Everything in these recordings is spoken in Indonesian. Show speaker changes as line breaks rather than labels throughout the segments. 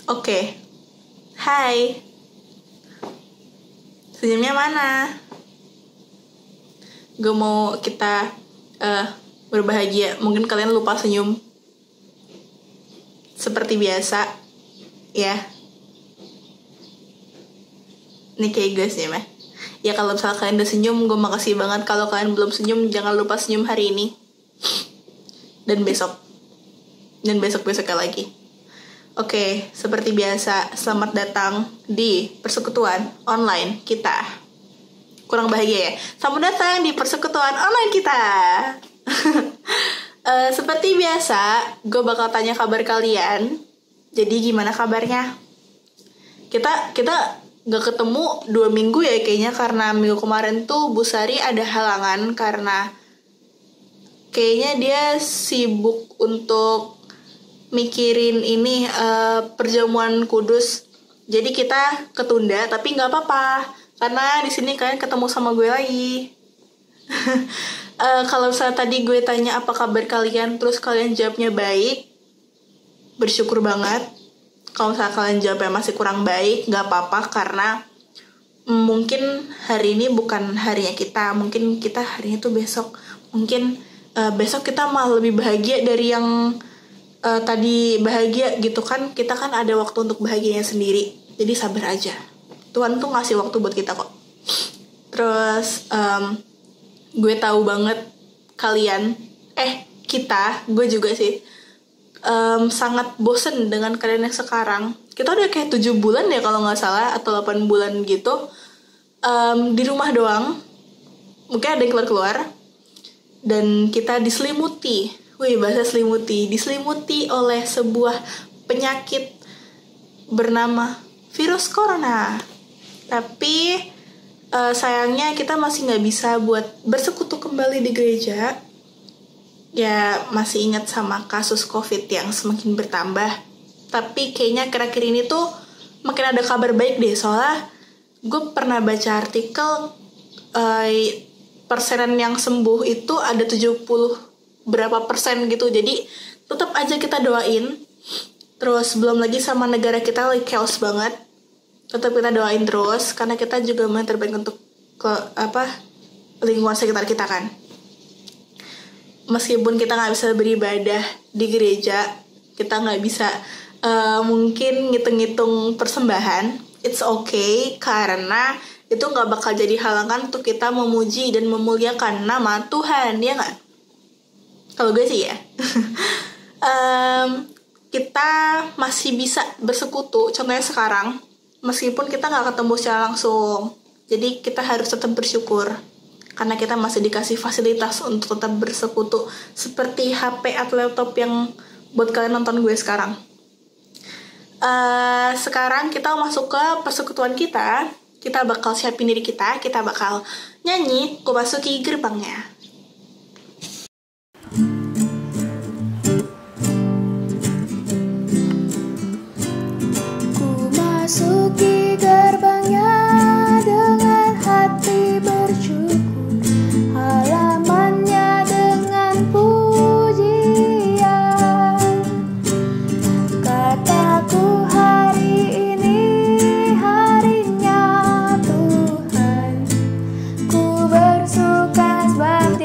Oke, hai. Senyumnya mana? Gue mau kita berbahagia. Mungkin kalian lupa senyum. Seperti biasa, ya. Ini kayak gue senyum ya. Ya kalau misalnya kalian udah senyum, gue makasih banget. Kalau kalian belum senyum, jangan lupa senyum hari ini. Dan besok. Dan besok-besoknya lagi. Oke, seperti biasa, selamat datang di persekutuan online kita. Kurang bahagia ya? Selamat datang di persekutuan online kita. Seperti biasa, gue bakal tanya kabar kalian. Jadi gimana kabarnya? Kita gak ketemu 2 minggu ya kayaknya, karena minggu kemarin tuh Bu Sari ada halangan karena kayaknya dia sibuk untuk mikirin ini perjamuan Kudus. Jadi kita ketunda, tapi nggak apa-apa karena di sini kalian ketemu sama gue lagi. Kalau misalnya tadi gue tanya apa kabar kalian, terus kalian jawabnya baik, bersyukur banget. Kalau misalnya kalian jawabnya masih kurang baik, nggak apa-apa karena mungkin hari ini bukan harinya kita. Mungkin kita harinya tuh besok. Mungkin besok kita malah lebih bahagia dari yang tadi bahagia gitu kan. Kita kan ada waktu untuk bahagianya sendiri. Jadi sabar aja. Tuhan tuh ngasih waktu buat kita kok. Terus gue tahu banget kalian, gue juga sih sangat bosen dengan kalian yang sekarang. Kita udah kayak 7 bulan ya kalau gak salah, atau 8 bulan gitu di rumah doang. Mungkin ada yang keluar-keluar. Dan kita diselimuti, diselimuti oleh sebuah penyakit bernama virus corona. Tapi sayangnya kita masih gak bisa buat bersekutu kembali di gereja. Ya masih ingat sama kasus COVID yang semakin bertambah. Tapi kayaknya akhir-akhir ini tuh makin ada kabar baik deh. Soalnya gue pernah baca artikel persenan yang sembuh itu ada 70 berapa persen gitu. Jadi tetap aja kita doain. Terus belum lagi sama negara kita lagi chaos banget. Tetap kita doain terus karena kita juga mau yang terbaik untuk lingkungan sekitar kita kan. Meskipun kita nggak bisa beribadah di gereja, kita nggak bisa mungkin ngitung-ngitung persembahan, it's okay karena itu nggak bakal jadi halangan untuk kita memuji dan memuliakan nama Tuhan, ya nggak? Kalau gue sih ya. Kita masih bisa bersekutu, contohnya sekarang, meskipun kita nggak ketemu secara langsung. Jadi kita harus tetap bersyukur karena kita masih dikasih fasilitas untuk tetap bersekutu, seperti HP atau laptop yang buat kalian nonton gue sekarang. Sekarang kita masuk ke persekutuan kita. Kita bakal siapin diri kita bakal nyanyi Ku Masuki Gerbangnya.
Ku masuki gerbangnya dengan hati bersyukur, halamannya dengan pujian. Kataku hari ini harinya Tuhan, ku bersuka sebab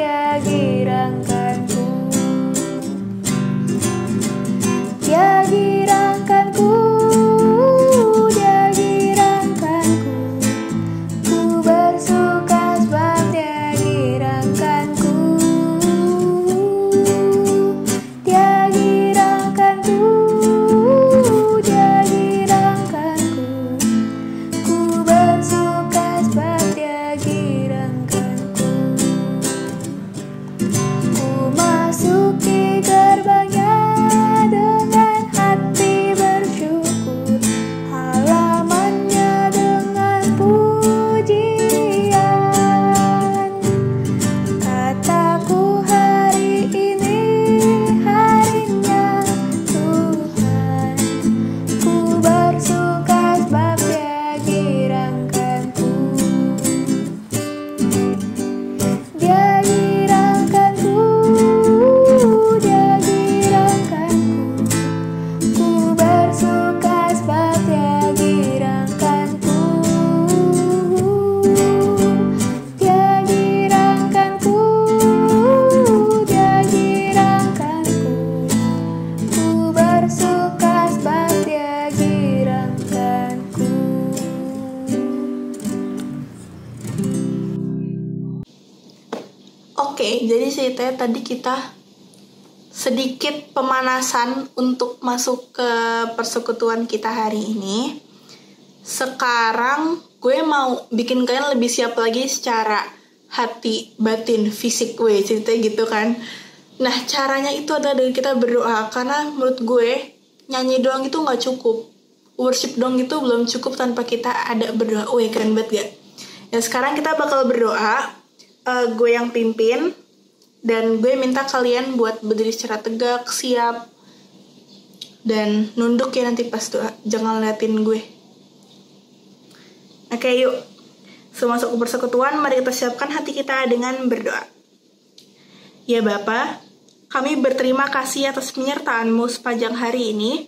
ibaratnya tadi kita sedikit pemanasan untuk masuk ke persekutuan kita hari ini. Sekarang gue mau bikin kalian lebih siap lagi secara hati, batin, fisik gue, ceritanya gitu kan. Nah, caranya itu adalah dengan kita berdoa, karena menurut gue nyanyi doang itu gak cukup, worship doang itu belum cukup tanpa kita ada berdoa. Keren banget gak? Ya, sekarang kita bakal berdoa, gue yang pimpin, dan gue minta kalian buat berdiri secara tegak, siap, dan nunduk ya nanti pas doa. Jangan liatin gue. Oke, yuk. Semasuk ke persekutuan, mari kita siapkan hati kita dengan berdoa. Ya Bapa, kami berterima kasih atas penyertaan-Mu sepanjang hari ini.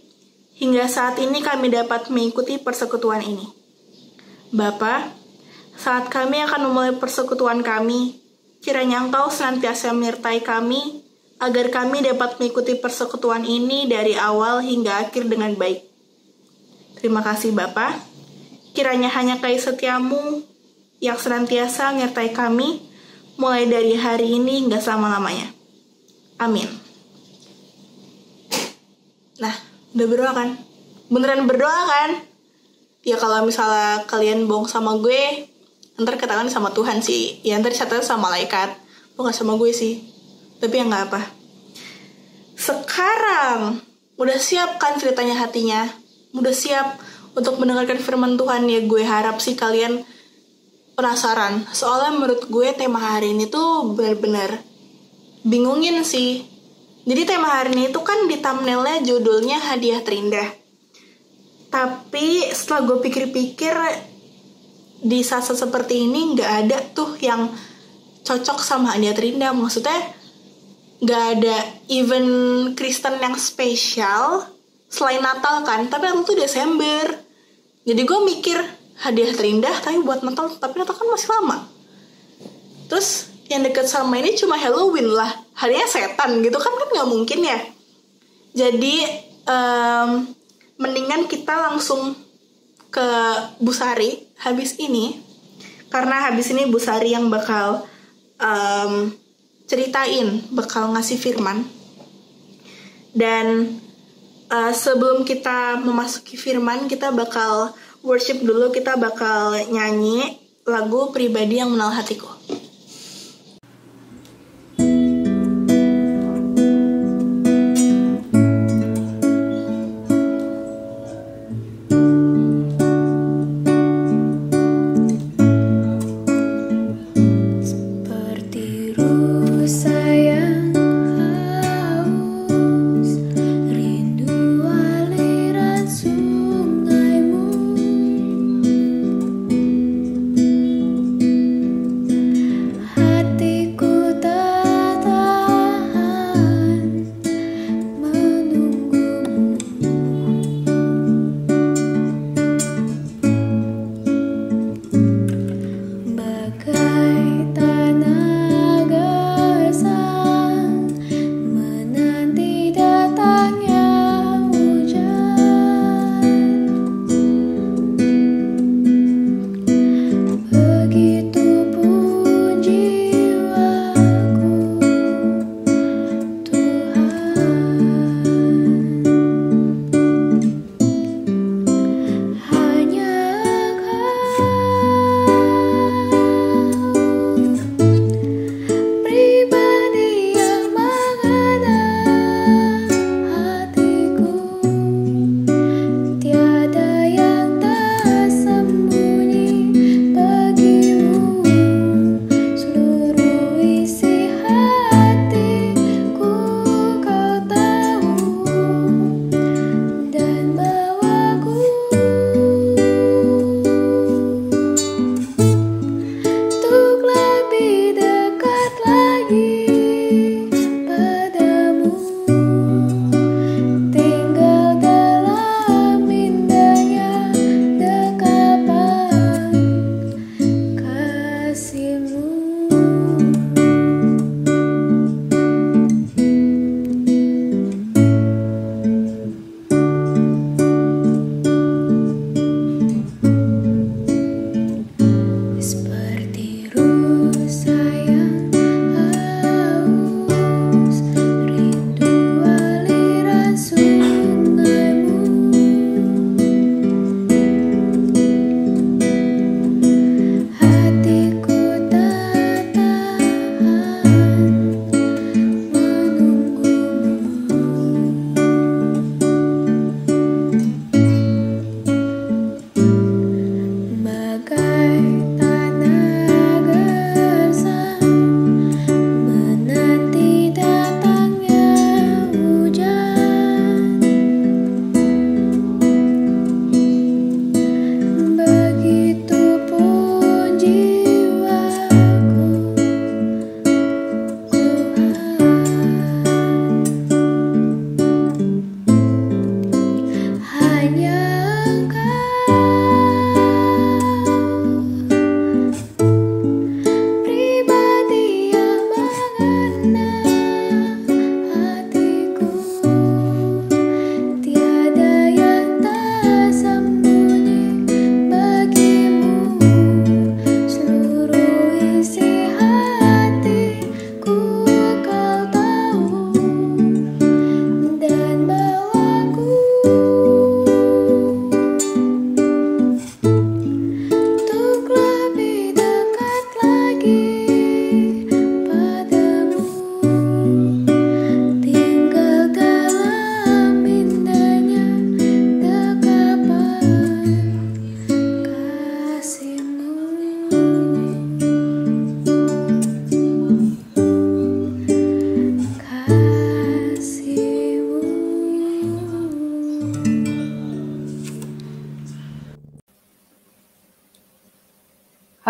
Hingga saat ini kami dapat mengikuti persekutuan ini. Bapa, saat kami akan memulai persekutuan kami, kiranya Engkau senantiasa menyertai kami, agar kami dapat mengikuti persekutuan ini dari awal hingga akhir dengan baik. Terima kasih Bapa. Kiranya hanya kasih setia-Mu yang senantiasa menyertai kami, mulai dari hari ini hingga selama-lamanya. Amin. Nah, udah berdoa kan? Beneran berdoa kan? Ya kalau misalnya kalian bohong sama gue, ntar katakan sama Tuhan sih. Ya ntar catatnya sama malaikat. Bukan sama gue sih. Tapi ya gak apa. Sekarang udah siap kan ceritanya hatinya? Udah siap untuk mendengarkan firman Tuhan ya? Gue harap sih kalian penasaran. Soalnya menurut gue tema hari ini tuh benar-benar bingungin sih. Jadi tema hari ini tuh kan di thumbnailnya judulnya hadiah terindah. Tapi setelah gue pikir-pikir, di saat-saat seperti ini gak ada tuh yang cocok sama hadiah terindah. Maksudnya gak ada event Kristen yang spesial selain Natal kan. Tapi itu tuh Desember. Jadi gue mikir hadiah terindah tapi buat Natal. Tapi Natal kan masih lama. Terus yang deket sama ini cuma Halloween lah. Hadiahnya setan gitu kan gak mungkin ya. Jadi mendingan kita langsung ke Bu Sari habis ini, karena habis ini Bu Sari yang bakal ceritain, bakal ngasih firman. Dan sebelum kita memasuki firman, kita bakal worship dulu, kita bakal nyanyi lagu Pribadi yang Mengenal Hatiku.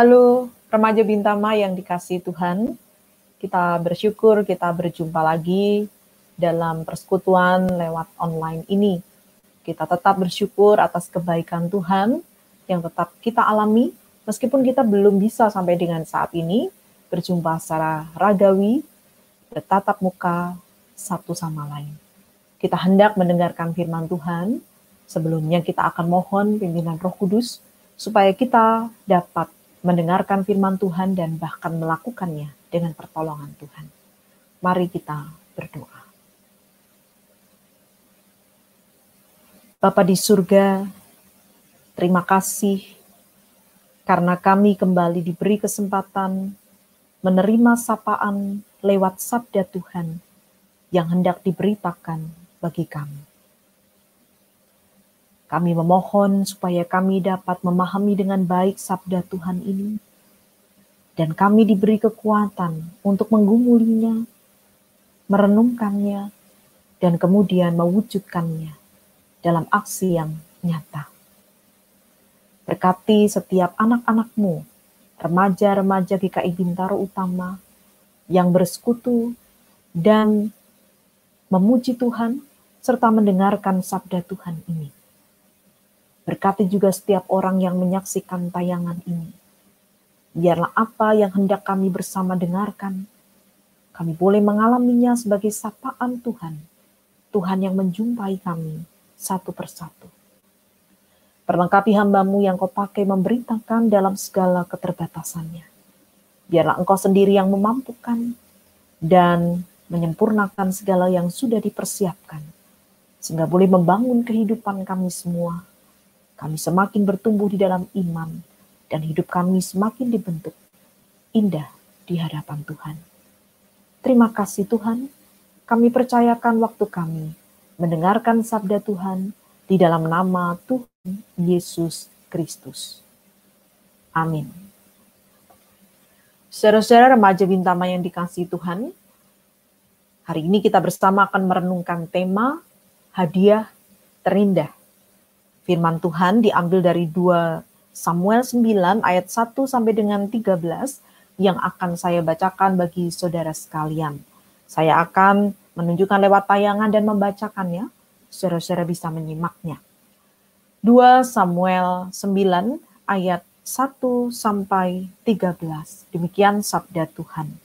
Halo remaja Bintama yang dikasihi Tuhan, kita bersyukur kita berjumpa lagi dalam persekutuan lewat online ini. Kita tetap bersyukur atas kebaikan Tuhan yang tetap kita alami, meskipun kita belum bisa sampai dengan saat ini berjumpa secara ragawi, bertatap muka satu sama lain. Kita hendak mendengarkan firman Tuhan. Sebelumnya kita akan mohon pimpinan Roh Kudus supaya kita dapat mendengarkan firman Tuhan dan bahkan melakukannya dengan pertolongan Tuhan. Mari kita berdoa. Bapa di surga, terima kasih karena kami kembali diberi kesempatan menerima sapaan lewat sabda Tuhan yang hendak diberitakan bagi kami. Kami memohon supaya kami dapat memahami dengan baik sabda Tuhan ini, dan kami diberi kekuatan untuk menggumulinya, merenungkannya, dan kemudian mewujudkannya dalam aksi yang nyata. Berkati setiap anak-anak-Mu, remaja-remaja GKI Bintaro Utama, yang bersekutu dan memuji Tuhan, serta mendengarkan sabda Tuhan ini. Berkati juga setiap orang yang menyaksikan tayangan ini. Biarlah apa yang hendak kami bersama dengarkan, kami boleh mengalaminya sebagai sapaan Tuhan. Tuhan yang menjumpai kami satu persatu. Perlengkapi hamba-Mu yang Kau pakai memberitakan dalam segala keterbatasannya. Biarlah Engkau sendiri yang memampukan dan menyempurnakan segala yang sudah dipersiapkan, sehingga boleh membangun kehidupan kami semua. Kami semakin bertumbuh di dalam iman, dan hidup kami semakin dibentuk indah di hadapan Tuhan. Terima kasih Tuhan, kami percayakan waktu kami mendengarkan sabda Tuhan di dalam nama Tuhan Yesus Kristus. Amin. Saudara-saudara remaja Bintama yang dikasihi Tuhan, hari ini kita bersama akan merenungkan tema hadiah terindah. Firman Tuhan diambil dari 2 Samuel 9 ayat 1 sampai dengan 13 yang akan saya bacakan bagi saudara sekalian. Saya akan menunjukkan lewat tayangan dan membacakannya. Saudara-saudara bisa menyimaknya. 2 Samuel 9 ayat 1 sampai 13. Demikian sabda Tuhan.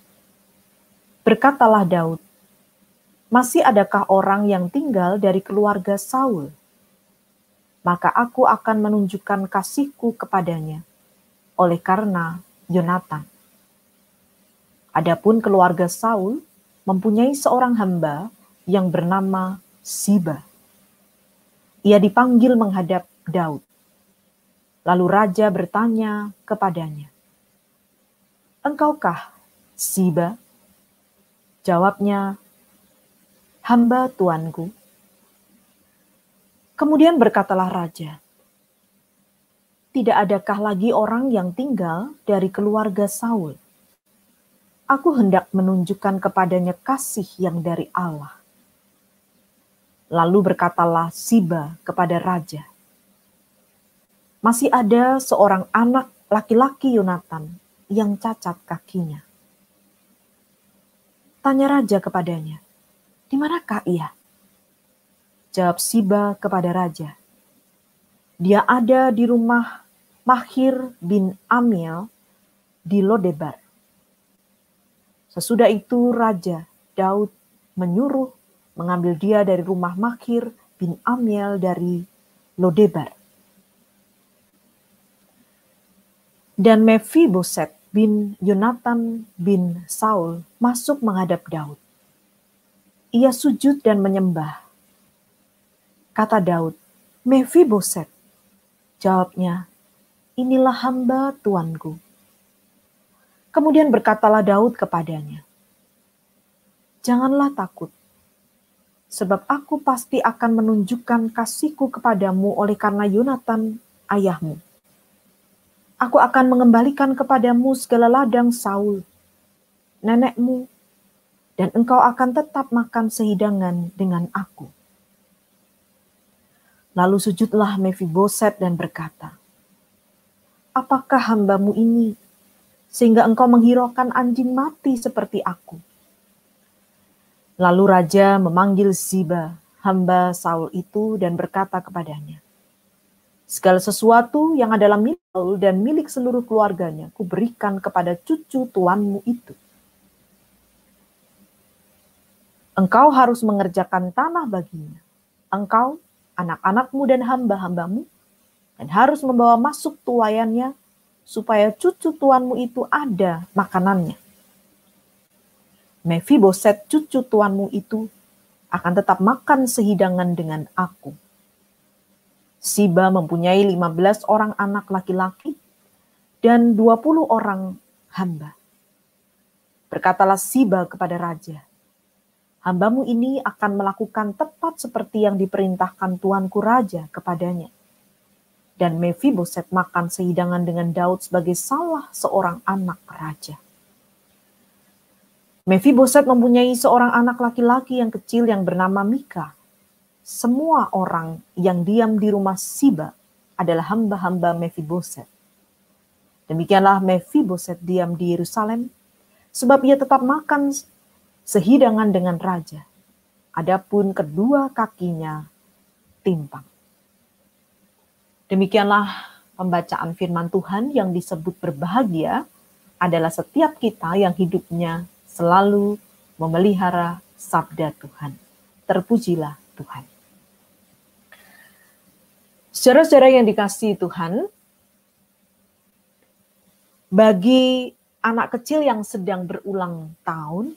Berkatalah Daud, masih adakah orang yang tinggal dari keluarga Saul? Maka aku akan menunjukkan kasihku kepadanya, oleh karena Yonatan. Adapun keluarga Saul mempunyai seorang hamba yang bernama Siba. Ia dipanggil menghadap Daud. Lalu raja bertanya kepadanya, "Engkaukah Siba?" Jawabnya, "Hamba tuanku." Kemudian berkatalah raja, "Tidak adakah lagi orang yang tinggal dari keluarga Saul? Aku hendak menunjukkan kepadanya kasih yang dari Allah." Lalu berkatalah Siba kepada raja, "Masih ada seorang anak laki-laki Yonatan yang cacat kakinya." Tanya raja kepadanya, "Di manakah ia?" Jawab Siba kepada raja, "Dia ada di rumah Mahir bin Amiel di Lodebar." Sesudah itu Raja Daud menyuruh mengambil dia dari rumah Mahir bin Amiel dari Lodebar. Dan Mefiboset bin Yonatan bin Saul masuk menghadap Daud. Ia sujud dan menyembah. Kata Daud, "Mefiboset." Jawabnya, "Inilah hamba tuanku." Kemudian berkatalah Daud kepadanya, "Janganlah takut, sebab aku pasti akan menunjukkan kasihku kepadamu oleh karena Yonatan ayahmu. Aku akan mengembalikan kepadamu segala ladang Saul, nenekmu, dan engkau akan tetap makan sehidangan dengan aku." Lalu sujudlah Mefiboset dan berkata, "Apakah hambamu ini sehingga engkau menghiraukan anjing mati seperti aku. Lalu raja memanggil Ziba, hamba Saul itu, dan berkata kepadanya, segala sesuatu yang adalah milik Saul dan milik seluruh keluarganya, kuberikan kepada cucu tuanmu itu. Engkau harus mengerjakan tanah baginya, engkau, anak-anakmu dan hamba-hambamu, dan harus membawa masuk tuayannya, supaya cucu tuanmu itu ada makanannya. Mefiboset cucu tuanmu itu akan tetap makan sehidangan dengan aku. Siba mempunyai 15 orang anak laki-laki dan 20 orang hamba. Berkatalah Siba kepada raja, hambamu ini akan melakukan tepat seperti yang diperintahkan tuanku raja kepadanya. Dan Mefiboset makan sehidangan dengan Daud sebagai salah seorang anak raja. Mefiboset mempunyai seorang anak laki-laki yang kecil yang bernama Mika. Semua orang yang diam di rumah Siba adalah hamba-hamba Mefiboset. Demikianlah Mefiboset diam di Yerusalem, sebab ia tetap makan sehidangan dengan raja. Adapun kedua kakinya timpang. Demikianlah pembacaan firman Tuhan. Yang disebut berbahagia adalah setiap kita yang hidupnya selalu memelihara sabda Tuhan. Terpujilah Tuhan. Saudara-saudara yang dikasihi Tuhan, bagi anak kecil yang sedang berulang tahun,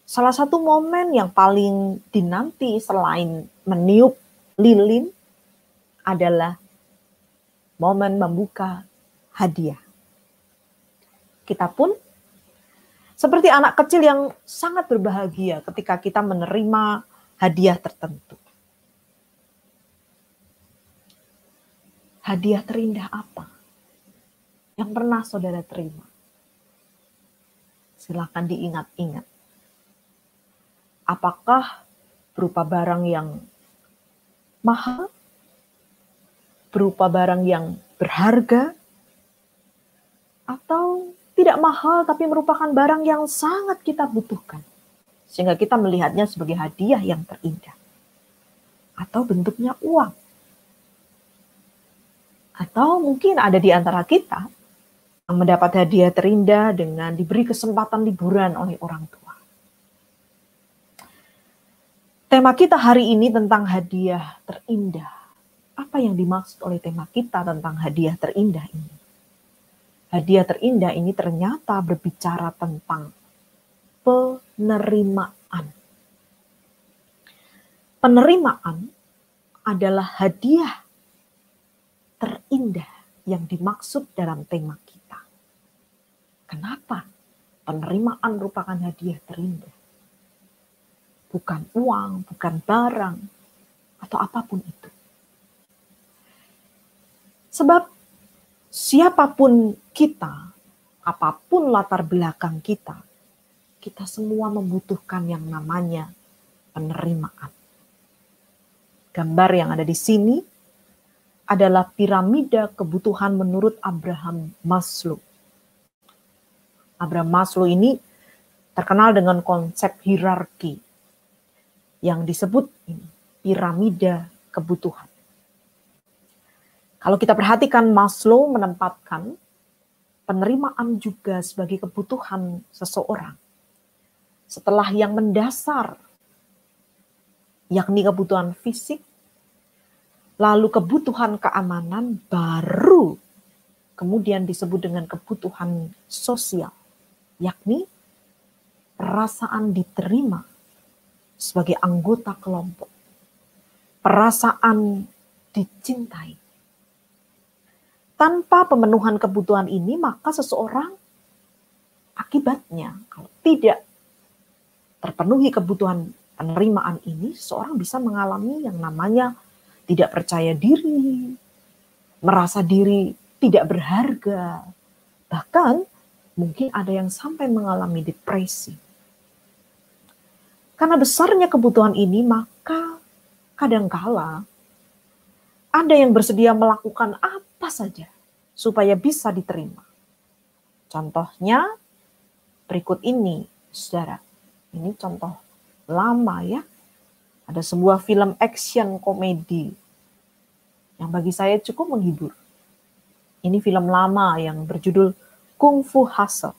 salah satu momen yang paling dinanti selain meniup lilin adalah momen membuka hadiah. Kita pun seperti anak kecil yang sangat berbahagia ketika kita menerima hadiah tertentu. Hadiah terindah apa yang pernah saudara terima? Silakan diingat-ingat. Apakah berupa barang yang mahal? Berupa barang yang berharga, atau tidak mahal tapi merupakan barang yang sangat kita butuhkan, sehingga kita melihatnya sebagai hadiah yang terindah, atau bentuknya uang, atau mungkin ada di antara kita yang mendapat hadiah terindah dengan diberi kesempatan liburan oleh orang tua. Tema kita hari ini tentang hadiah terindah. Apa yang dimaksud oleh tema kita tentang hadiah terindah ini? Hadiah terindah ini ternyata berbicara tentang penerimaan. Penerimaan adalah hadiah terindah yang dimaksud dalam tema kita. Kenapa penerimaan merupakan hadiah terindah? Bukan uang, bukan barang, atau apapun itu. Sebab siapapun kita, apapun latar belakang kita, kita semua membutuhkan yang namanya penerimaan. Gambar yang ada di sini adalah piramida kebutuhan menurut Abraham Maslow. Abraham Maslow ini terkenal dengan konsep hierarki yang disebut ini, piramida kebutuhan. Kalau kita perhatikan, Maslow menempatkan penerimaan juga sebagai kebutuhan seseorang. Setelah yang mendasar, yakni kebutuhan fisik, lalu kebutuhan keamanan, baru kemudian disebut dengan kebutuhan sosial, yakni perasaan diterima sebagai anggota kelompok, perasaan dicintai. Tanpa pemenuhan kebutuhan ini, maka seseorang akibatnya, kalau tidak terpenuhi kebutuhan penerimaan ini, seseorang bisa mengalami yang namanya tidak percaya diri, merasa diri tidak berharga, bahkan mungkin ada yang sampai mengalami depresi. Karena besarnya kebutuhan ini, maka kadangkala ada yang bersedia melakukan apa saja supaya bisa diterima. Contohnya berikut ini, saudara. Ini contoh lama ya. Ada sebuah film action komedi yang bagi saya cukup menghibur. Ini film lama yang berjudul Kung Fu Hustle.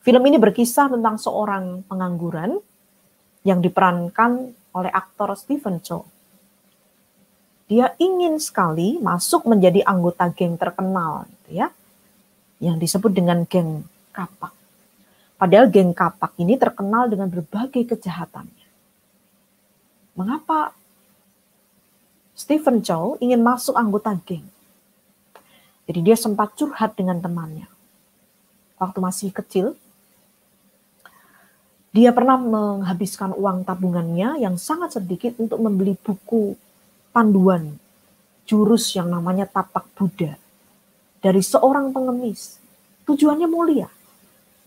Film ini berkisah tentang seorang pengangguran yang diperankan oleh aktor Stephen Chow. Dia ingin sekali masuk menjadi anggota geng terkenal, gitu ya, yang disebut dengan geng kapak. Padahal geng kapak ini terkenal dengan berbagai kejahatannya. Mengapa Stephen Chow ingin masuk anggota geng? Jadi dia sempat curhat dengan temannya. Waktu masih kecil, dia pernah menghabiskan uang tabungannya yang sangat sedikit untuk membeli buku panduan jurus yang namanya Tapak Buddha dari seorang pengemis. Tujuannya mulia.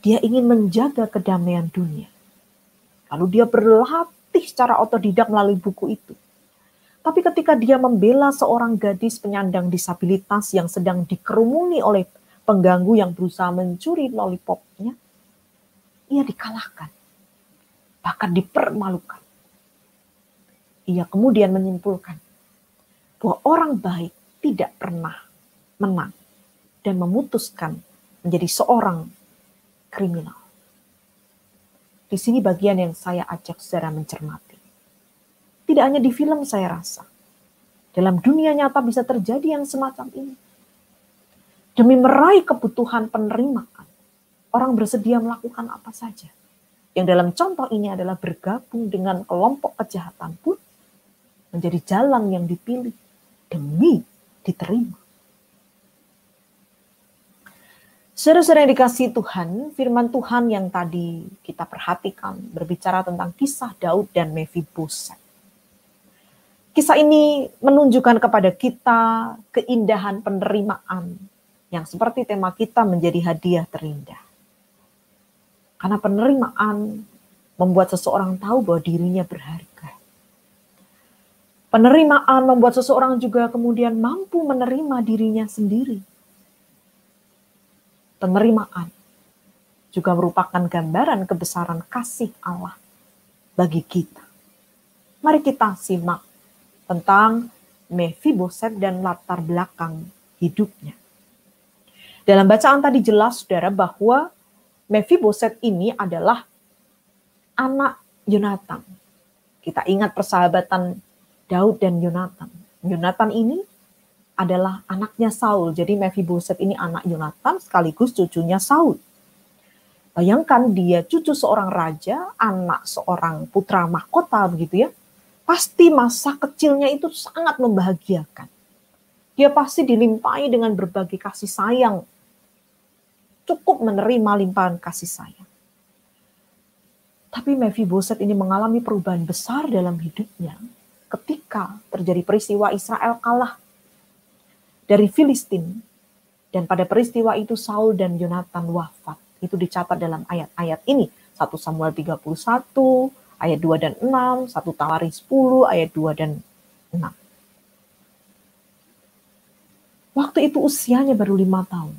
Dia ingin menjaga kedamaian dunia. Lalu dia berlatih secara otodidak melalui buku itu. Tapi ketika dia membela seorang gadis penyandang disabilitas yang sedang dikerumuni oleh pengganggu yang berusaha mencuri lollipopnya, ia dikalahkan. Bahkan dipermalukan. Ia kemudian menyimpulkan bahwa orang baik tidak pernah menang dan memutuskan menjadi seorang kriminal. Di sini bagian yang saya ajak saudara mencermati. Tidak hanya di film saya rasa. Dalam dunia nyata bisa terjadi yang semacam ini. Demi meraih kebutuhan penerimaan, orang bersedia melakukan apa saja. Yang dalam contoh ini adalah bergabung dengan kelompok kejahatan pun menjadi jalan yang dipilih demi diterima. Saudara-saudara yang dikasihi Tuhan, firman Tuhan yang tadi kita perhatikan berbicara tentang kisah Daud dan Mephiboset. Kisah ini menunjukkan kepada kita keindahan penerimaan yang seperti tema kita menjadi hadiah terindah. Karena penerimaan membuat seseorang tahu bahwa dirinya berharga. Penerimaan membuat seseorang juga kemudian mampu menerima dirinya sendiri. Penerimaan juga merupakan gambaran kebesaran kasih Allah bagi kita. Mari kita simak tentang Mephiboset dan latar belakang hidupnya. Dalam bacaan tadi jelas, saudara, bahwa Mephiboset ini adalah anak Yonatan. Kita ingat persahabatan Daud dan Yonatan. Yonatan ini adalah anaknya Saul. Jadi Mephiboset ini anak Yonatan sekaligus cucunya Saul. Bayangkan dia cucu seorang raja, anak seorang putra mahkota begitu ya. Pasti masa kecilnya itu sangat membahagiakan. Dia pasti dilimpahi dengan berbagai kasih sayang. Cukup menerima limpahan kasih sayang. Tapi Mephiboset ini mengalami perubahan besar dalam hidupnya ketika terjadi peristiwa Israel kalah dari Filistin, dan pada peristiwa itu Saul dan Yonatan wafat. Itu dicatat dalam ayat-ayat ini. 1 Samuel 31, ayat 2 dan 6, 1 Tawari 10, ayat 2 dan 6. Waktu itu usianya baru 5 tahun.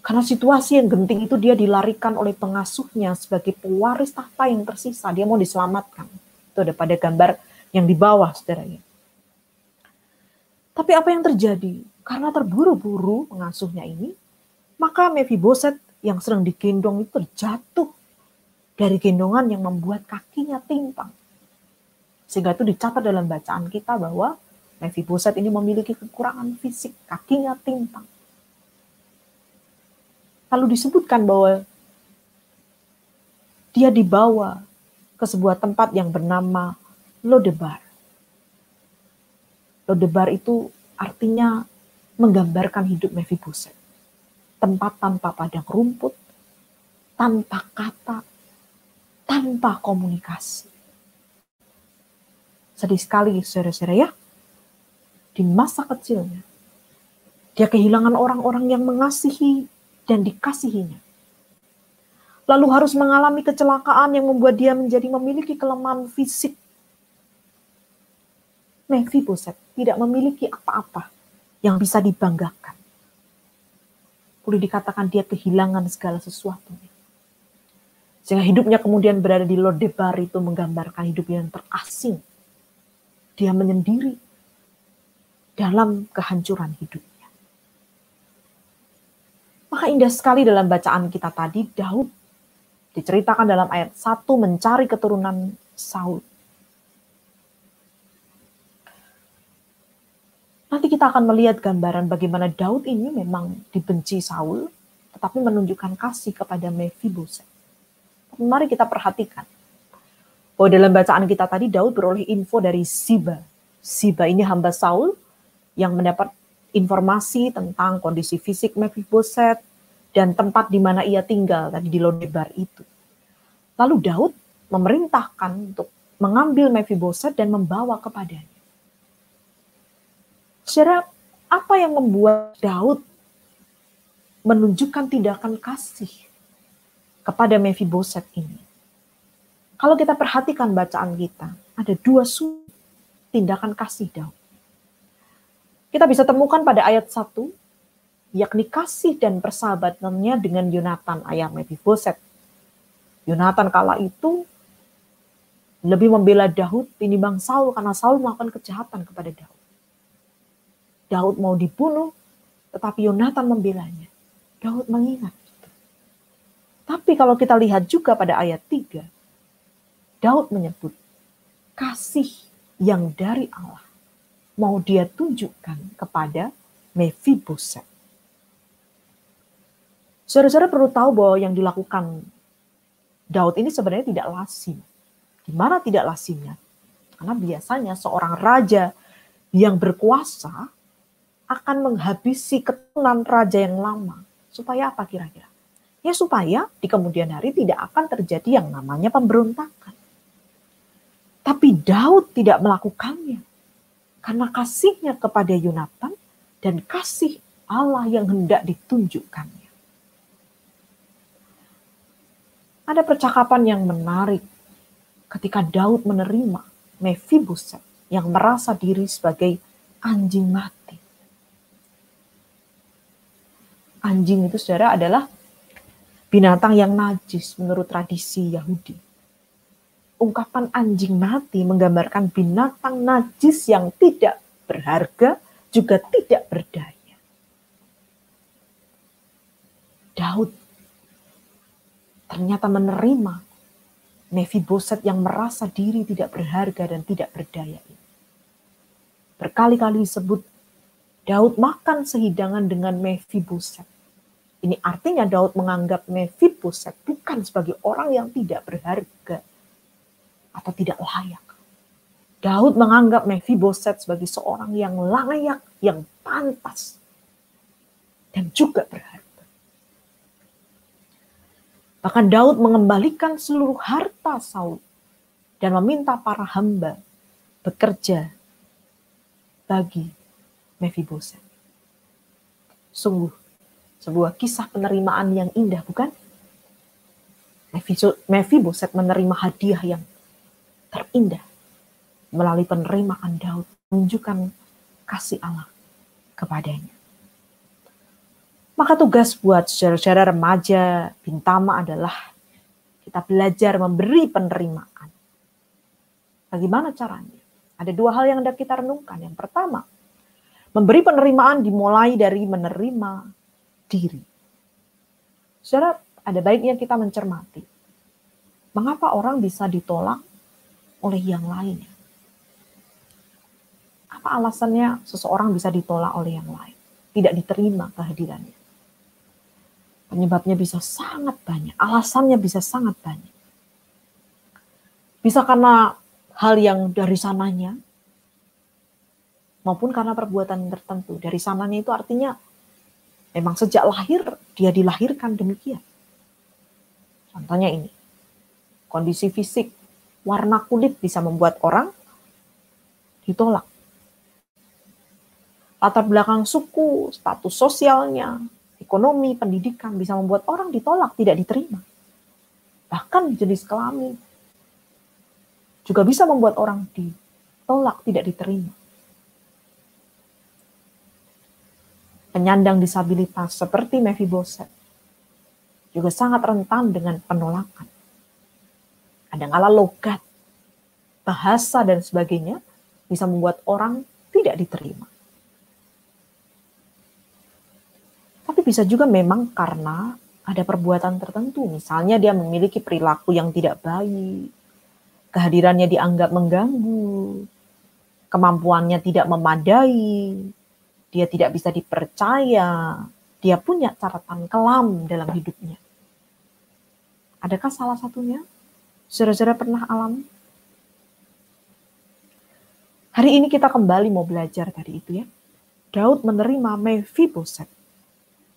Karena situasi yang genting itu dia dilarikan oleh pengasuhnya sebagai pewaris tahta yang tersisa. Dia mau diselamatkan. Itu ada pada gambar yang di bawah, saudaranya. Tapi apa yang terjadi? Karena terburu-buru pengasuhnya ini, maka Mephiboset yang sedang digendong itu terjatuh dari gendongan yang membuat kakinya timpang. Sehingga itu dicatat dalam bacaan kita bahwa Mephiboset ini memiliki kekurangan fisik, kakinya timpang. Lalu disebutkan bahwa dia dibawa ke sebuah tempat yang bernama Lodebar. Lodebar itu artinya menggambarkan hidup Mephiboset. Tempat tanpa padang rumput, tanpa kata, tanpa komunikasi. Sedih sekali saudara-saudara ya. Di masa kecilnya, dia kehilangan orang-orang yang mengasihi dan dikasihinya. Lalu harus mengalami kecelakaan yang membuat dia menjadi memiliki kelemahan fisik. Mephiboset tidak memiliki apa-apa yang bisa dibanggakan. Boleh dikatakan dia kehilangan segala sesuatunya. Sehingga hidupnya kemudian berada di Lodebar itu menggambarkan hidup yang terasing. Dia menyendiri dalam kehancuran hidupnya. Maka indah sekali dalam bacaan kita tadi, Daud diceritakan dalam ayat 1 mencari keturunan Saul. Nanti kita akan melihat gambaran bagaimana Daud ini memang dibenci Saul, tetapi menunjukkan kasih kepada Mephiboset. Mari kita perhatikan bahwa dalam bacaan kita tadi Daud beroleh info dari Siba. Siba ini hamba Saul yang mendapat informasi tentang kondisi fisik Mephiboset dan tempat di mana ia tinggal tadi di Lodebar itu. Lalu Daud memerintahkan untuk mengambil Mephiboset dan membawa kepadanya. Saudara, apa yang membuat Daud menunjukkan tindakan kasih kepada Mephiboset ini? Kalau kita perhatikan bacaan kita, ada dua sudut tindakan kasih Daud. Kita bisa temukan pada ayat 1, yakni kasih dan persahabatannya dengan Yonatan, ayah Mephiboset. Yonatan kala itu lebih membela Daud tinimbang Saul karena Saul melakukan kejahatan kepada Daud. Daud mau dibunuh, tetapi Yonatan membelanya. Daud mengingat. Tapi kalau kita lihat juga pada ayat 3, Daud menyebut kasih yang dari Allah mau dia tunjukkan kepada Mephiboset. Saudara-saudara perlu tahu bahwa yang dilakukan Daud ini sebenarnya tidak lazim. Di mana tidak lazimnya? Karena biasanya seorang raja yang berkuasa akan menghabisi keturunan raja yang lama. Supaya apa kira-kira? Ya supaya di kemudian hari tidak akan terjadi yang namanya pemberontakan. Tapi Daud tidak melakukannya. Karena kasihnya kepada Yonatan dan kasih Allah yang hendak ditunjukkannya. Ada percakapan yang menarik ketika Daud menerima Mephiboset yang merasa diri sebagai anjing mati. Anjing itu saudara adalah binatang yang najis menurut tradisi Yahudi. Ungkapan anjing mati menggambarkan binatang najis yang tidak berharga, juga tidak berdaya. Daud ternyata menerima Mephiboset yang merasa diri tidak berharga dan tidak berdaya ini. Berkali-kali disebut Daud makan sehidangan dengan Mephiboset. Ini artinya Daud menganggap Mephiboset bukan sebagai orang yang tidak berharga atau tidak layak. Daud menganggap Mephiboset sebagai seorang yang layak, yang pantas, dan juga berharga. Bahkan Daud mengembalikan seluruh harta Saul dan meminta para hamba bekerja bagi Mephiboset. Sungguh sebuah kisah penerimaan yang indah, bukan? Mephiboset menerima hadiah yang terindah melalui penerimaan Daud, menunjukkan kasih Allah kepadanya. Maka tugas buat saudara-saudara remaja Bintama adalah kita belajar memberi penerimaan. Bagaimana caranya? Ada dua hal yang hendak kita renungkan. Yang pertama, memberi penerimaan dimulai dari menerima diri. Saudara, ada baiknya kita mencermati. Mengapa orang bisa ditolak oleh yang lainnya? Apa alasannya seseorang bisa ditolak oleh yang lain? Tidak diterima kehadirannya. Penyebabnya bisa sangat banyak. Alasannya bisa sangat banyak. Bisa karena hal yang dari sananya, maupun karena perbuatan tertentu. Dari sananya itu artinya memang sejak lahir dia dilahirkan demikian. Contohnya ini, kondisi fisik, warna kulit bisa membuat orang ditolak. Latar belakang suku, status sosialnya, ekonomi, pendidikan bisa membuat orang ditolak, tidak diterima. Bahkan jenis kelamin juga bisa membuat orang ditolak, tidak diterima. penyandang disabilitas seperti Mephiboset juga sangat rentan dengan penolakan. Kadang-kala logat, bahasa, dan sebagainya bisa membuat orang tidak diterima. Tapi bisa juga memang karena ada perbuatan tertentu. Misalnya dia memiliki perilaku yang tidak baik, kehadirannya dianggap mengganggu, kemampuannya tidak memadai, dia tidak bisa dipercaya, dia punya catatan kelam dalam hidupnya. Adakah salah satunya? Saudara-saudara pernah alami? Hari ini kita kembali mau belajar tadi itu ya. Daud menerima Mephiboset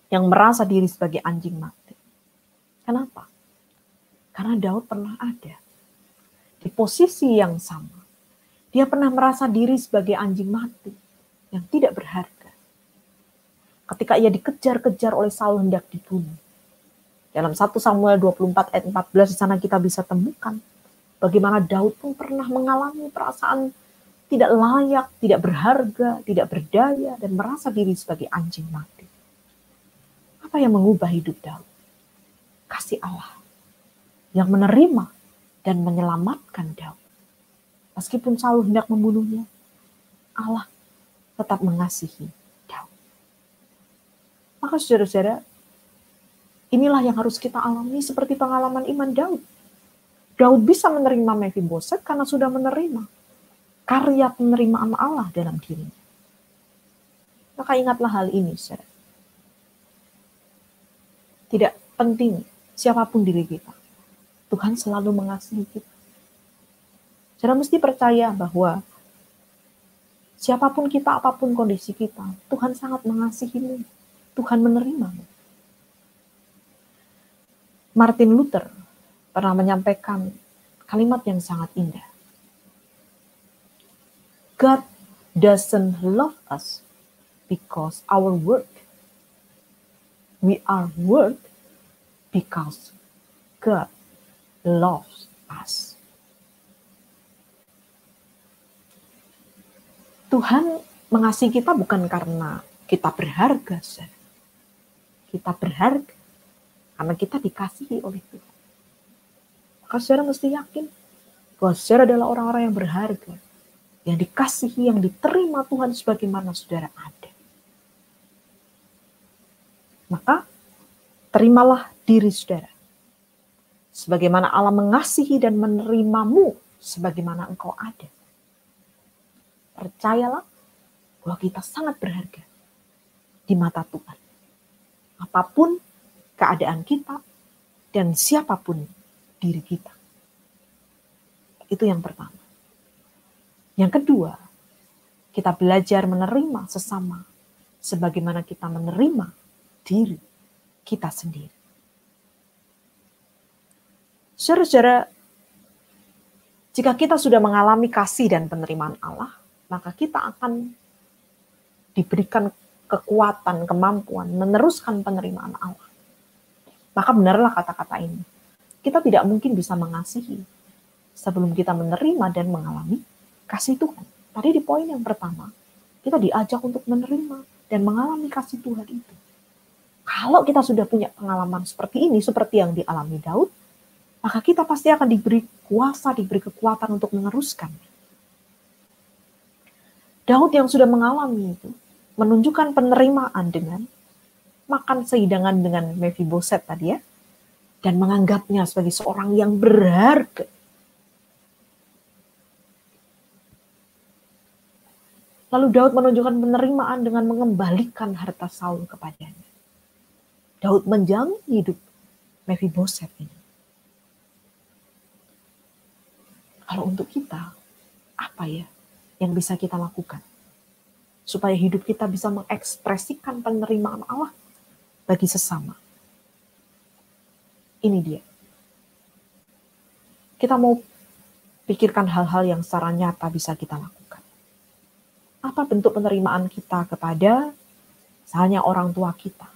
yang merasa diri sebagai anjing mati. Kenapa? Karena Daud pernah ada di posisi yang sama. Dia pernah merasa diri sebagai anjing mati yang tidak berharga. Ketika ia dikejar-kejar oleh Saul hendak dibunuh. Dalam 1 Samuel 24 ayat 14 di sana kita bisa temukan bagaimana Daud pun pernah mengalami perasaan tidak layak, tidak berharga, tidak berdaya, dan merasa diri sebagai anjing mati. Apa yang mengubah hidup Daud? Kasih Allah yang menerima dan menyelamatkan Daud. Meskipun Saul hendak membunuhnya, Allah tetap mengasihi Daud. Maka saudara-saudara, inilah yang harus kita alami seperti pengalaman iman Daud. Daud bisa menerima Mephiboset karena sudah menerima karya penerimaan Allah dalam dirinya. Maka ingatlah hal ini, saudara. Tidak penting siapapun diri kita, Tuhan selalu mengasihi kita. Saudara mesti percaya bahwa siapapun kita, apapun kondisi kita, Tuhan sangat mengasihimu. Tuhan menerimamu. Martin Luther pernah menyampaikan kalimat yang sangat indah. God doesn't love us because our work. We are worth because God loves us. Tuhan mengasihi kita bukan karena kita berharga, saudara. Kita berharga karena kita dikasihi oleh Tuhan. Maka saudara mesti yakin bahwa saudara adalah orang-orang yang berharga, yang dikasihi, yang diterima Tuhan sebagaimana saudara ada. Maka terimalah diri saudara. Sebagaimana Allah mengasihi dan menerimamu sebagaimana engkau ada. Percayalah bahwa kita sangat berharga di mata Tuhan. Apapun keadaan kita, dan siapapun diri kita. Itu yang pertama. Yang kedua, kita belajar menerima sesama sebagaimana kita menerima diri kita sendiri. Saudara-saudara, jika kita sudah mengalami kasih dan penerimaan Allah, maka kita akan diberikan kekuatan, kemampuan, meneruskan penerimaan Allah. Maka benarlah kata-kata ini. Kita tidak mungkin bisa mengasihi sebelum kita menerima dan mengalami kasih Tuhan. Tadi di poin yang pertama, kita diajak untuk menerima dan mengalami kasih Tuhan itu. Kalau kita sudah punya pengalaman seperti ini, seperti yang dialami Daud, maka kita pasti akan diberi kuasa, diberi kekuatan untuk meneruskan. Daud yang sudah mengalami itu, menunjukkan penerimaan dengan makan sehidangan dengan Mephiboset tadi ya, dan menganggapnya sebagai seorang yang berharga. Lalu Daud menunjukkan penerimaan dengan mengembalikan harta Saul kepadanya. Daud menjamin hidup Mephiboset ini. Kalau untuk kita, apa ya yang bisa kita lakukan? Supaya hidup kita bisa mengekspresikan penerimaan Allah bagi sesama. Ini dia. Kita mau pikirkan hal-hal yang secara nyata bisa kita lakukan. Apa bentuk penerimaan kita kepada misalnya orang tua kita?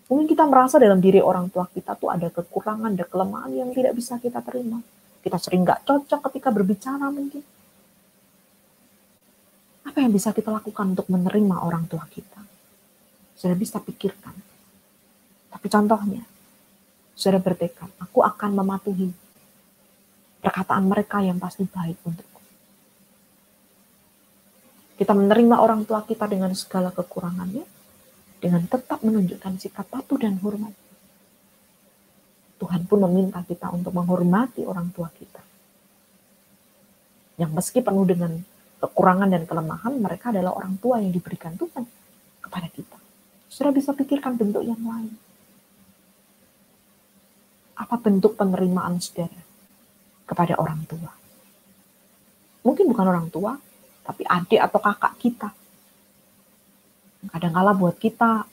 Mungkin kita merasa dalam diri orang tua kita tuh ada kekurangan, ada kelemahan yang tidak bisa kita terima. Kita sering gak cocok ketika berbicara mungkin. Apa yang bisa kita lakukan untuk menerima orang tua kita? Saudara bisa pikirkan. Tapi contohnya, saudara bertekad, aku akan mematuhi perkataan mereka yang pasti baik untukku. Kita menerima orang tua kita dengan segala kekurangannya, dengan tetap menunjukkan sikap patuh dan hormat. Tuhan pun meminta kita untuk menghormati orang tua kita. Yang meski penuh dengan kekurangan dan kelemahan, mereka adalah orang tua yang diberikan Tuhan kepada kita. Saudara bisa pikirkan bentuk yang lain. Apa bentuk penerimaan saudara kepada orang tua? Mungkin bukan orang tua, tapi adik atau kakak kita. Kadang-kala buat kita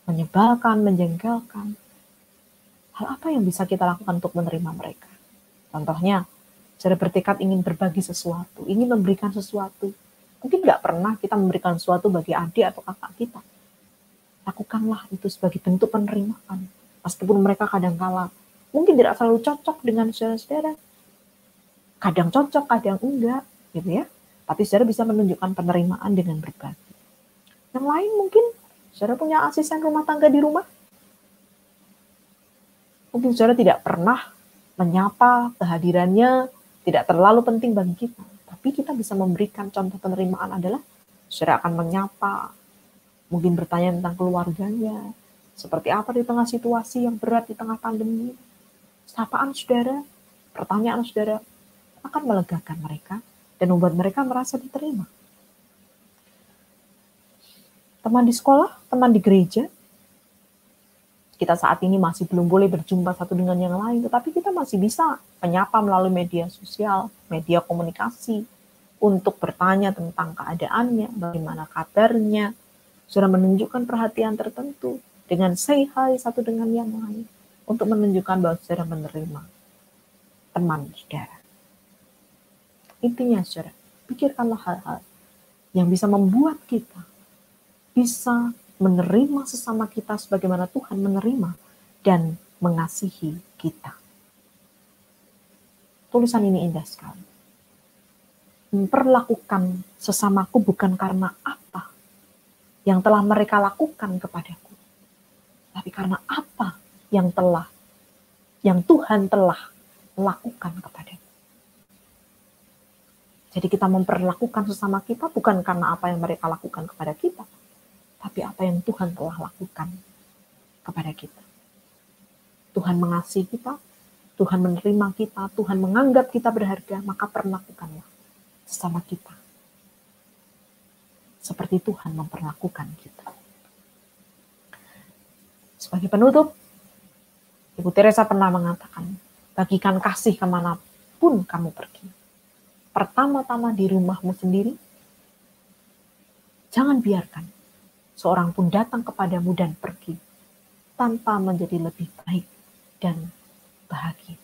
menyebalkan, menjengkelkan. Hal apa yang bisa kita lakukan untuk menerima mereka? Contohnya, saudara bertekad ingin berbagi sesuatu, ingin memberikan sesuatu. Mungkin nggak pernah kita memberikan sesuatu bagi adik atau kakak kita. Lakukanlah itu sebagai bentuk penerimaan. Meskipun mereka kadang-kala mungkin tidak selalu cocok dengan saudara-saudara. Kadang cocok, kadang enggak, gitu ya. Tapi saudara bisa menunjukkan penerimaan dengan berbagi. Yang lain mungkin saudara punya asisten rumah tangga di rumah. Mungkin saudara tidak pernah menyapa, kehadirannya tidak terlalu penting bagi kita. Tapi kita bisa memberikan contoh penerimaan adalah saudara akan menyapa, mungkin bertanya tentang keluarganya, seperti apa di tengah situasi yang berat di tengah pandemi. Sapaan saudara, pertanyaan saudara akan melegakan mereka dan membuat mereka merasa diterima. Teman di sekolah, teman di gereja, kita saat ini masih belum boleh berjumpa satu dengan yang lain, tetapi kita masih bisa menyapa melalui media sosial, media komunikasi, untuk bertanya tentang keadaannya, bagaimana kabarnya, sudah menunjukkan perhatian tertentu, dengan say hi satu dengan yang lain, untuk menunjukkan bahwa saudara menerima teman saudara. Intinya saudara, pikirkanlah hal-hal yang bisa membuat kita bisa menerima sesama kita sebagaimana Tuhan menerima dan mengasihi kita. Tulisan ini indah sekali. Memperlakukan sesamaku bukan karena apa yang telah mereka lakukan kepadaku, tapi karena apa yang Tuhan telah lakukan kepadaku. Jadi kita memperlakukan sesama kita bukan karena apa yang mereka lakukan kepada kita, tapi apa yang Tuhan telah lakukan kepada kita. Tuhan mengasihi kita, Tuhan menerima kita, Tuhan menganggap kita berharga, maka perlakukanlah sesama kita seperti Tuhan memperlakukan kita. Sebagai penutup, Ibu Teresa pernah mengatakan, bagikan kasih kemanapun kamu pergi. Pertama-tama di rumahmu sendiri, jangan biarkan seorang pun datang kepadamu dan pergi tanpa menjadi lebih baik dan bahagia.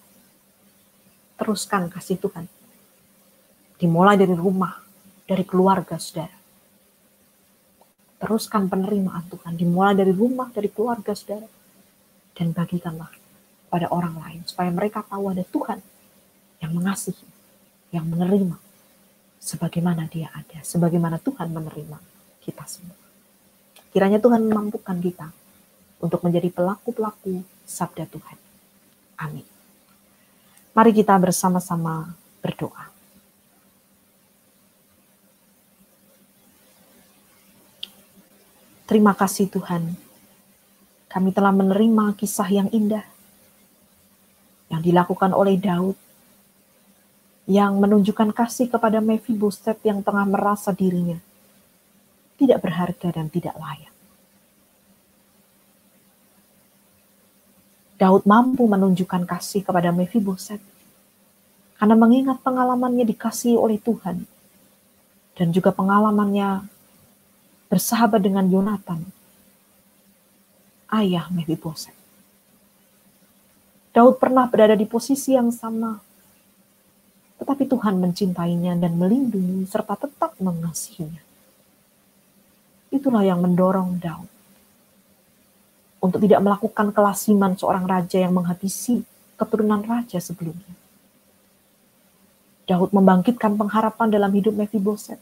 Teruskan kasih Tuhan. Dimulai dari rumah, dari keluarga saudara. Teruskan penerimaan Tuhan. Dimulai dari rumah, dari keluarga saudara. Dan bagikanlah pada orang lain. Supaya mereka tahu ada Tuhan yang mengasihi, yang menerima. Sebagaimana dia ada. Sebagaimana Tuhan menerima kita semua. Kiranya Tuhan memampukan kita untuk menjadi pelaku-pelaku sabda Tuhan. Amin. Mari kita bersama-sama berdoa. Terima kasih Tuhan. Kami telah menerima kisah yang indah yang dilakukan oleh Daud, yang menunjukkan kasih kepada Mephiboset yang tengah merasa dirinya tidak berharga dan tidak layak. Daud mampu menunjukkan kasih kepada Mephiboset karena mengingat pengalamannya dikasihi oleh Tuhan dan juga pengalamannya bersahabat dengan Yonatan, ayah Mephiboset. Daud pernah berada di posisi yang sama, tetapi Tuhan mencintainya dan melindungi serta tetap mengasihinya. Itulah yang mendorong Daud untuk tidak melakukan kelasiman seorang raja yang menghabisi keturunan raja sebelumnya. Daud membangkitkan pengharapan dalam hidup Mephiboset,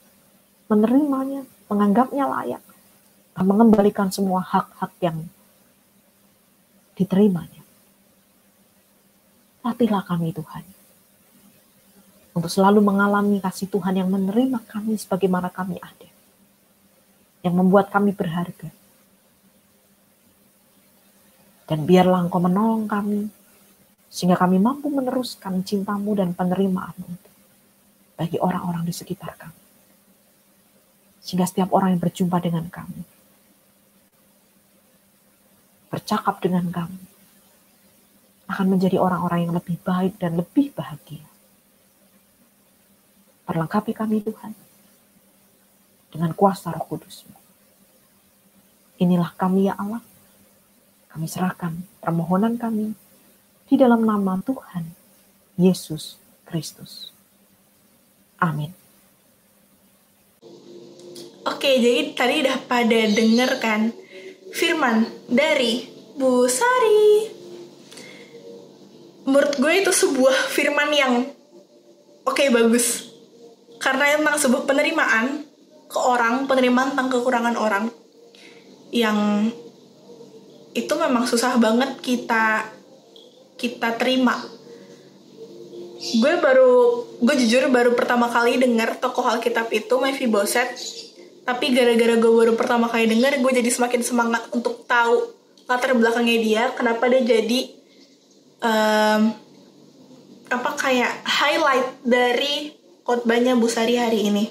menerimanya, menganggapnya layak, mengembalikan semua hak-hak yang diterimanya. Latihlah kami Tuhan, untuk selalu mengalami kasih Tuhan yang menerima kami sebagaimana kami ada, yang membuat kami berharga. Dan biarlah Engkau menolong kami, sehingga kami mampu meneruskan cinta-Mu dan penerimaan-Mu itu bagi orang-orang di sekitar kami. Sehingga setiap orang yang berjumpa dengan kami, bercakap dengan kami, akan menjadi orang-orang yang lebih baik dan lebih bahagia. Perlengkapi kami Tuhan, dengan kuasa Roh Kudus-Mu. Inilah kami ya Allah, kami serahkan permohonan kami di dalam nama Tuhan Yesus Kristus. Amin.
Oke, jadi tadi udah pada denger kan firman dari Bu Sari. Menurut gue itu sebuah firman yang bagus. Karena emang sebuah penerimaan ke orang, penerimaan tentang kekurangan orang yang itu memang susah banget kita terima. Gue jujur baru pertama kali dengar tokoh Alkitab itu Mephiboset. Tapi gara-gara gue baru pertama kali dengar, gue jadi semakin semangat untuk tahu latar belakangnya dia, kenapa dia jadi highlight dari khotbahnya Bu Sari hari ini.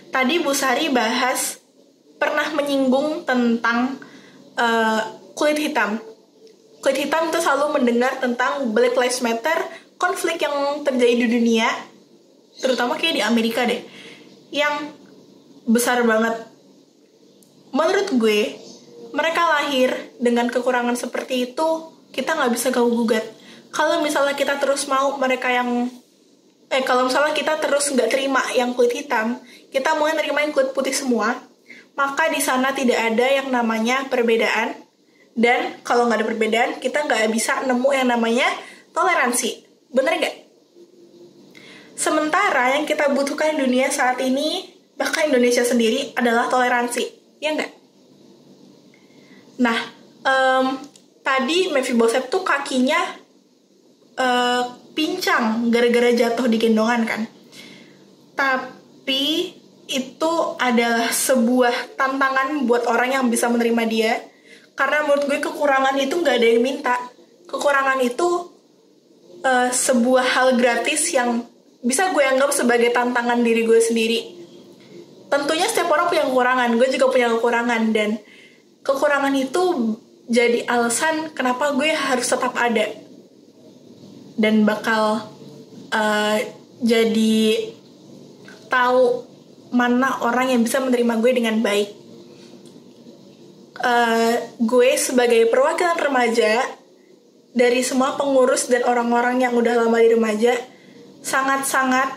Tadi Bu Sari pernah menyinggung tentang kulit hitam. Kulit hitam itu selalu mendengar tentang Black Lives Matter, konflik yang terjadi di dunia, terutama kayak di Amerika deh, yang besar banget. Menurut gue, mereka lahir dengan kekurangan seperti itu, kita nggak bisa ganggu-gugat. Kalau misalnya kita terus mau kalau misalnya kita terus nggak terima yang kulit hitam, kita mau nerima yang kulit putih semua, maka di sana tidak ada yang namanya perbedaan. Dan kalau nggak ada perbedaan, kita nggak bisa nemu yang namanya toleransi. Bener nggak? Sementara yang kita butuhkan di dunia saat ini, bahkan Indonesia sendiri, adalah toleransi. Ya nggak? Nah, tadi Mephiboset tuh kakinya pincang gara-gara jatuh di gendongan kan. Tapi itu adalah sebuah tantangan buat orang yang bisa menerima dia. Karena menurut gue kekurangan itu nggak ada yang minta. Kekurangan itu sebuah hal gratis yang bisa gue anggap sebagai tantangan diri gue sendiri. Tentunya setiap orang punya kekurangan, gue juga punya kekurangan, dan kekurangan itu jadi alasan kenapa gue harus tetap ada dan bakal jadi tahu mana orang yang bisa menerima gue dengan baik. Gue sebagai perwakilan remaja dari semua pengurus dan orang-orang yang udah lama di remaja, sangat-sangat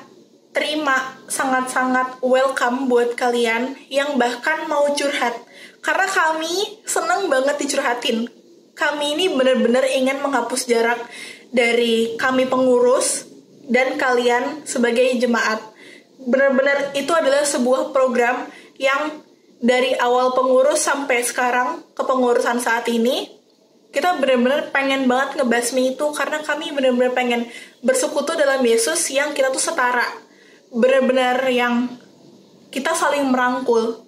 welcome buat kalian yang bahkan mau curhat. Karena kami seneng banget dicurhatin. Kami ini benar-benar ingin menghapus jarak dari kami pengurus dan kalian sebagai jemaat. Benar-benar itu adalah sebuah program yang dari awal pengurus sampai sekarang kepengurusan saat ini, kita benar-benar pengen banget ngebasmi itu karena kami benar-benar pengen bersekutu dalam Yesus yang kita tuh setara. Benar-benar yang kita saling merangkul.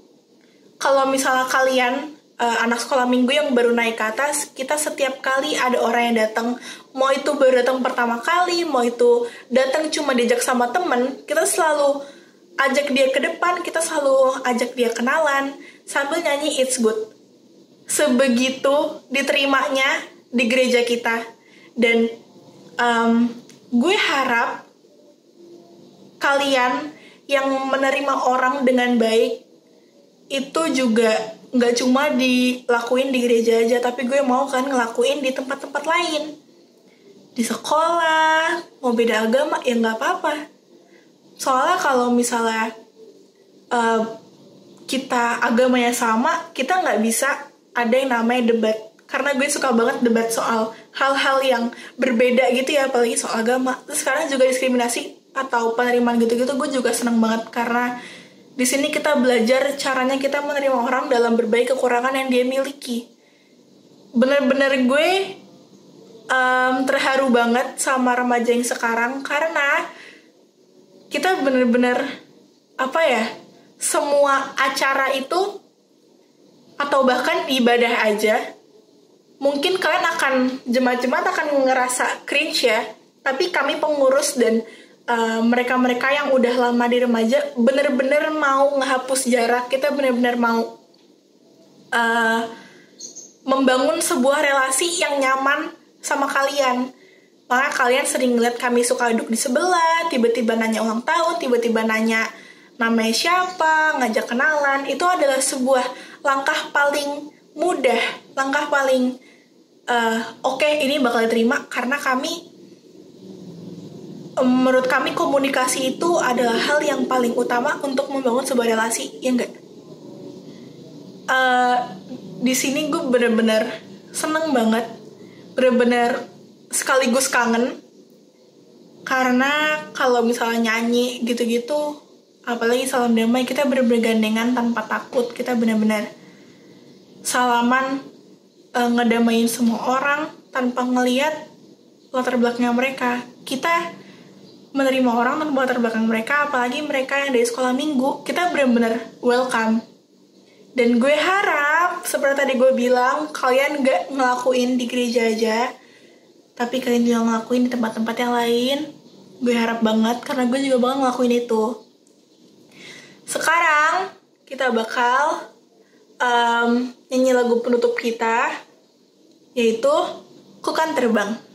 Kalau misalnya kalian anak sekolah minggu yang baru naik ke atas, kita setiap kali ada orang yang datang, mau itu baru datang pertama kali, mau itu datang cuma diajak sama temen, kita selalu ajak dia ke depan, kita selalu ajak dia kenalan sambil nyanyi It's Good. Sebegitu diterimanya di gereja kita. Dan gue harap kalian yang menerima orang dengan baik itu juga nggak cuma dilakuin di gereja aja, tapi gue mau kan ngelakuin di tempat-tempat lain, di sekolah, mau beda agama ya nggak apa-apa. Soalnya kalau misalnya kita agamanya sama, kita nggak bisa ada yang namanya debat. Karena gue suka banget debat soal hal-hal yang berbeda gitu ya, apalagi soal agama. Terus sekarang juga diskriminasi atau penerimaan gitu-gitu, gue juga seneng banget karena Di sini kita belajar caranya kita menerima orang dalam berbagai kekurangan yang dia miliki. Bener-bener gue terharu banget sama remaja yang sekarang karena kita bener-bener semua acara itu atau bahkan ibadah aja, mungkin kalian akan jemaat-jemaat akan ngerasa cringe ya, tapi kami pengurus dan mereka-mereka yang udah lama di remaja bener-bener mau ngehapus jarak. Kita bener-bener mau membangun sebuah relasi yang nyaman sama kalian. Makanya kalian sering ngeliat kami suka duduk di sebelah, tiba-tiba nanya ulang tahun, tiba-tiba nanya namanya siapa, ngajak kenalan. Itu adalah sebuah langkah paling mudah, langkah paling oke, ini bakal diterima karena menurut kami komunikasi itu adalah hal yang paling utama untuk membangun sebuah relasi, ya enggak? Di sini gue bener-bener seneng banget, bener-bener sekaligus kangen, karena kalau misalnya nyanyi gitu-gitu, apalagi salam damai, kita bener-bener gandengan tanpa takut, kita bener-bener salaman, ngedamain semua orang tanpa ngeliat latar belakangnya mereka. Kita menerima orang tanpa latar belakang mereka, apalagi mereka yang dari sekolah minggu, kita benar-benar welcome. Dan gue harap, seperti tadi gue bilang, kalian gak ngelakuin di gereja aja, tapi kalian juga ngelakuin di tempat-tempat yang lain. Gue harap banget, karena gue juga bakal ngelakuin itu. Sekarang, kita bakal nyanyi lagu penutup kita, yaitu Ku Kan Terbang.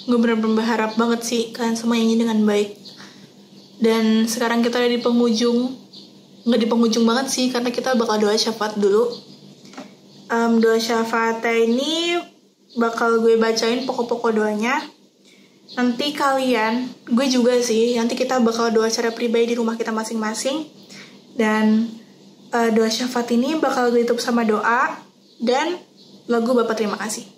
Gue bener-bener berharap banget sih kalian semua nyanyi dengan baik. Dan sekarang kita ada di penghujung. Nggak di penghujung banget sih, karena kita bakal doa syafaat dulu. Doa syafaat ini bakal gue bacain pokok-pokok doanya. Nanti kalian, gue juga sih, nanti kita bakal doa secara pribadi di rumah kita masing-masing. Dan doa syafaat ini bakal gue tutup sama doa dan lagu Bapa Terima Kasih.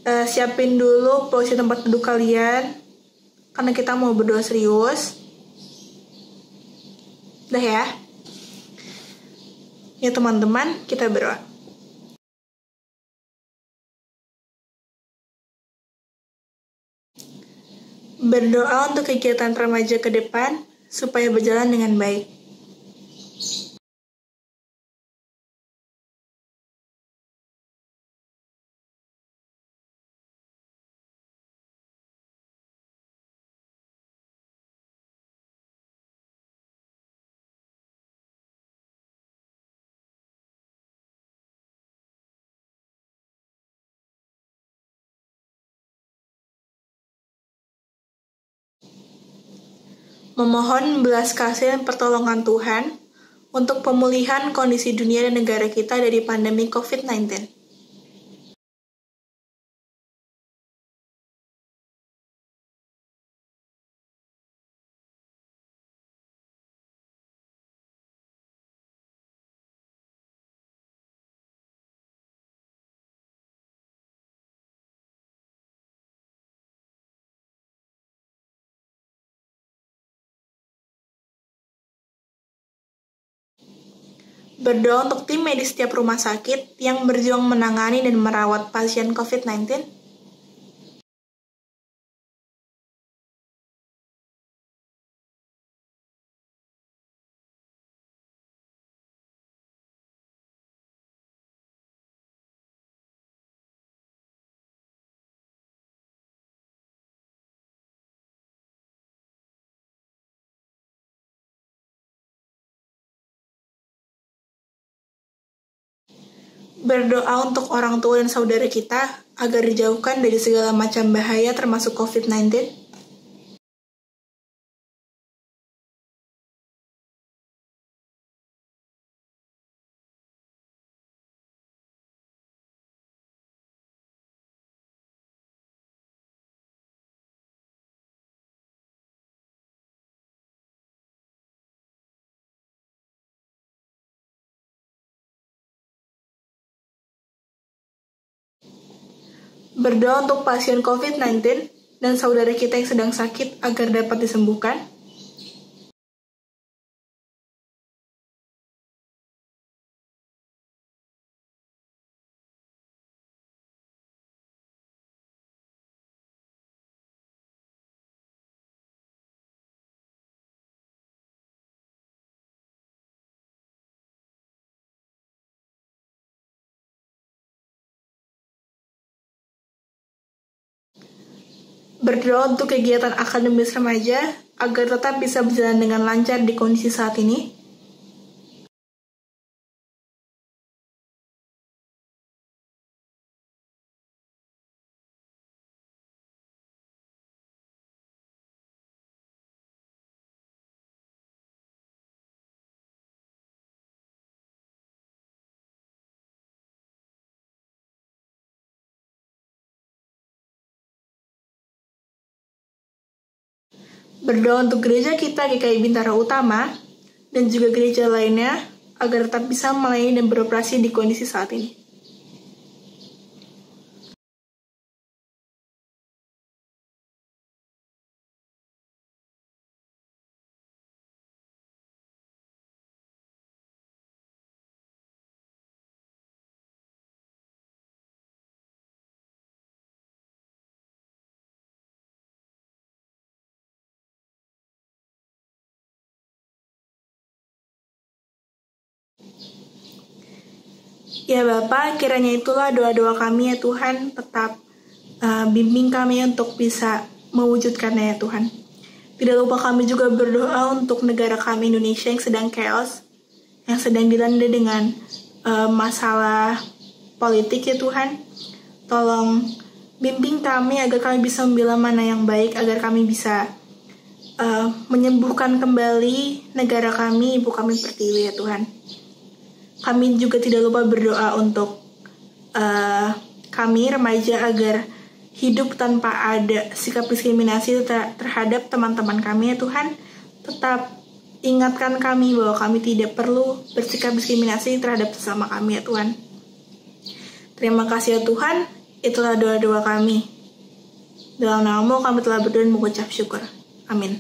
Siapin dulu posisi tempat duduk kalian, karena kita mau berdoa serius. Udah ya? Ya teman-teman, kita berdoa. Berdoa untuk kegiatan remaja ke depan supaya berjalan dengan baik. Memohon belas kasih dan pertolongan Tuhan untuk pemulihan kondisi dunia dan negara kita dari pandemi COVID-19. Berdoa untuk tim medis setiap rumah sakit yang berjuang menangani dan merawat pasien COVID-19. Berdoa untuk orang tua dan saudara kita agar dijauhkan dari segala macam bahaya termasuk COVID-19. Berdoa untuk pasien COVID-19 dan saudara kita yang sedang sakit agar dapat disembuhkan. Berdoa untuk kegiatan akademis remaja agar tetap bisa berjalan dengan lancar di kondisi saat ini. Berdoa untuk gereja kita GKI Bintaro Utama dan juga gereja lainnya agar tetap bisa melayani dan beroperasi di kondisi saat ini. Ya Bapa, kiranya itulah doa-doa kami ya Tuhan, tetap bimbing kami untuk bisa mewujudkannya ya Tuhan. Tidak lupa kami juga berdoa untuk negara kami Indonesia yang sedang chaos, yang sedang dilanda dengan masalah politik ya Tuhan. Tolong bimbing kami agar kami bisa memilah mana yang baik, agar kami bisa menyembuhkan kembali negara kami, Ibu kami Pertiwi ya Tuhan. Kami juga tidak lupa berdoa untuk kami remaja agar hidup tanpa ada sikap diskriminasi terhadap teman-teman kami ya Tuhan. Tetap ingatkan kami bahwa kami tidak perlu bersikap diskriminasi terhadap sesama kami ya Tuhan. Terima kasih ya Tuhan, itulah doa-doa kami. Dalam nama-Mu kami telah berdoa dan mengucap syukur. Amin.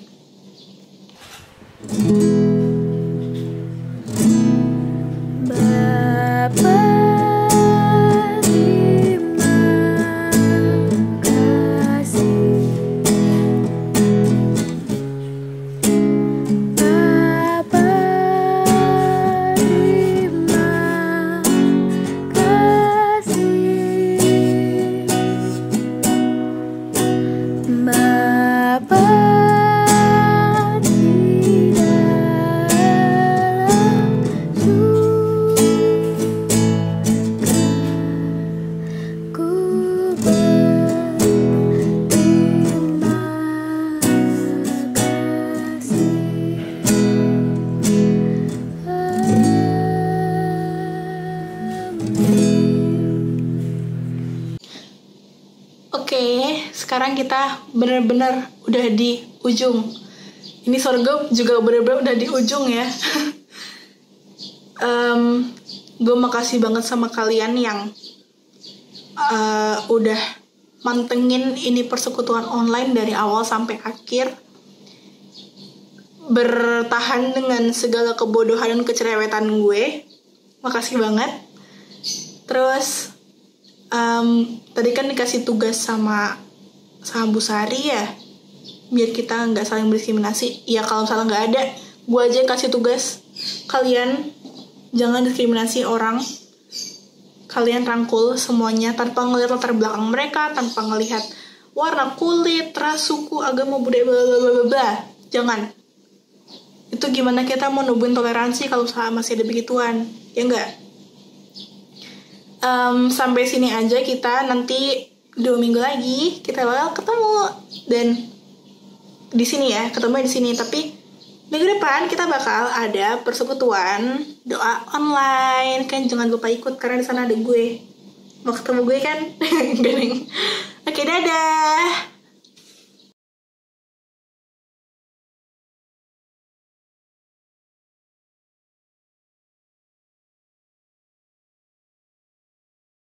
Sekarang kita benar-benar udah di ujung. Ini sorghum juga benar-benar udah di ujung ya. Gue makasih banget sama kalian yang udah mantengin ini persekutuan online dari awal sampai akhir, bertahan dengan segala kebodohan dan kecerewetan gue. Makasih banget. Terus tadi kan dikasih tugas sama Bu Sari ya, biar kita nggak saling berdiskriminasi. Ya kalau misalnya nggak ada, gue aja yang kasih tugas. Kalian jangan diskriminasi orang. Kalian rangkul semuanya tanpa ngelihat latar belakang mereka, tanpa ngelihat warna kulit, ras, suku, agama, budaya, bla. Jangan. Itu gimana kita mau nubuhin toleransi kalau masih ada begituan, ya nggak? Sampai sini aja kita, nanti 2 minggu lagi kita bakal ketemu, dan di sini ya, ketemu di sini. Tapi minggu depan kita bakal ada persekutuan doa online, kan jangan lupa ikut karena di sana ada gue. Mau ketemu gue kan? Oke, dadah.